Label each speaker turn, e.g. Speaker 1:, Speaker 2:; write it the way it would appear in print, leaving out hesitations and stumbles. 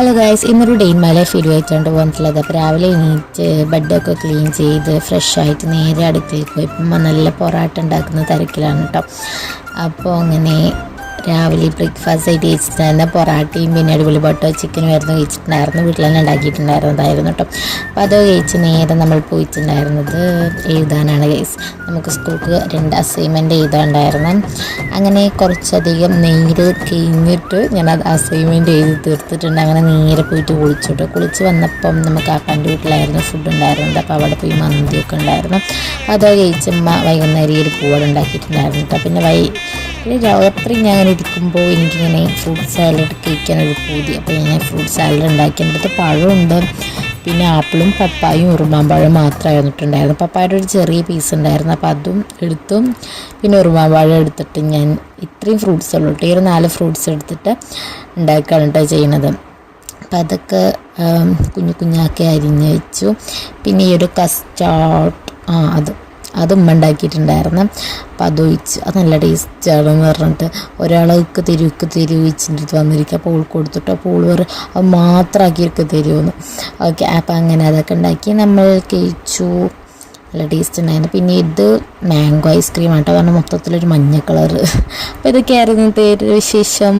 Speaker 1: Hello guys, ഇന്നൊരു day in my life video ആയിട്ടുണ്ട് വന്നിട്ടുള്ളത്. അപ്പോൾ രാവിലെ എണീറ്റ് ബെഡൊക്കെ ക്ലീൻ ചെയ്ത് ഫ്രഷായിട്ട് നേരെ അടുക്കളയിൽ പോയി ഇപ്പം നല്ല പൊറാട്ട ഉണ്ടാക്കുന്ന തിരക്കിലാണ് കേട്ടോ. അപ്പോൾ അങ്ങനെ രാവിലെ ബ്രേക്ക്ഫാസ്റ്റ് ആയിട്ട് കഴിച്ചിട്ടുണ്ടായിരുന്ന പൊറാട്ടയും പിന്നെ അടിപൊളി ബട്ടർ ചിക്കനും ആയിരുന്നു കഴിച്ചിട്ടുണ്ടായിരുന്നു. വീട്ടിൽ തന്നെ ഉണ്ടാക്കിയിട്ടുണ്ടായിരുന്നതായിരുന്നു കേട്ടോ. അപ്പോൾ അത് കഴിച്ച് നേരെ നമ്മൾ പോയിട്ടുണ്ടായിരുന്നത് എഴുതാനാണ് ഗൈസ്. നമുക്ക് സ്കൂൾക്ക് 2 അസൈൻമെൻറ്റ് എഴുതാനുണ്ടായിരുന്നു. അങ്ങനെ കുറച്ചധികം നേരെ കഴിഞ്ഞിട്ട് ഞാനത് അസൈൻമെൻറ്റ് എഴുതി തീർത്തിട്ടുണ്ട്. അങ്ങനെ നേരെ പോയിട്ട് കുളിച്ചിട്ട് കുളിച്ച് വന്നപ്പം നമുക്ക് ആപ്പാൻ്റെ വീട്ടിലായിരുന്നു ഫുഡ് ഉണ്ടായിരുന്നത്. അപ്പോൾ അവിടെ പോയി മന്തിയൊക്കെ ഉണ്ടായിരുന്നു. അത് കഴിച്ച് വൈകുന്നേരം ഒരു പൂവട ഉണ്ടാക്കിയിട്ടുണ്ടായിരുന്നു കേട്ടോ. പിന്നെ രാത്രി ഞാൻ അങ്ങനെ ഇരിക്കുമ്പോൾ എനിക്കിങ്ങനെ ഫ്രൂട്ട് സാലഡ് കഴിക്കാനൊരു പൂതി. അപ്പോൾ ഞാൻ ഫ്രൂട്ട് സാലഡ് ഉണ്ടാക്കിയത് പഴമുണ്ട്, പിന്നെ ആപ്പിളും പപ്പായും ഉറുമാമ്പഴം മാത്രമായിരുന്നിട്ടുണ്ടായിരുന്നു. പപ്പായുടെ ഒരു ചെറിയ പീസ് ഉണ്ടായിരുന്നു, അപ്പോൾ അതും എടുത്തും പിന്നെ ഉറുമാമ്പഴം എടുത്തിട്ട് ഞാൻ ഇത്രയും ഫ്രൂട്ട്സ് ഉള്ളൂ കേട്ടോ. ഈ 4 ഫ്രൂട്ട്സ് എടുത്തിട്ട് ഉണ്ടാക്കുകയാണ് കേട്ടോ ചെയ്യുന്നത്. അപ്പം അതൊക്കെ കുഞ്ഞു കുഞ്ഞാക്കി അരിഞ്ഞ് വെച്ചു. പിന്നെ ഈ ഒരു കസ്റ്റാർഡ് അത് ഉമ്മ ഉണ്ടാക്കിയിട്ടുണ്ടായിരുന്നു. അപ്പോൾ അതൊഴിച്ച് അത് നല്ല ടേസ്റ്റാണെന്ന് പറഞ്ഞിട്ട് ഒരാൾക്ക് തെരുവിച്ചിട്ട് വന്നിരിക്കുക. അപ്പോൾ ഓൾക്ക് കൊടുത്തിട്ട് അപ്പോൾ ഓൾ പറയും അത് മാത്രമാക്കിയൊക്കെ തരുമെന്ന്. ഓക്കെ, അപ്പോൾ അങ്ങനെ അതൊക്കെ ഉണ്ടാക്കി നമ്മൾ കഴിച്ചു. നല്ല ടേസ്റ്റ് ഉണ്ടായിരുന്നു. പിന്നെ ഇത് മാംഗോ ഐസ്ക്രീം ആട്ടോ, കാരണം മൊത്തത്തിലൊരു മഞ്ഞ കളറ്. അപ്പോൾ ഇതൊക്കെയായിരുന്നു വിശേഷം.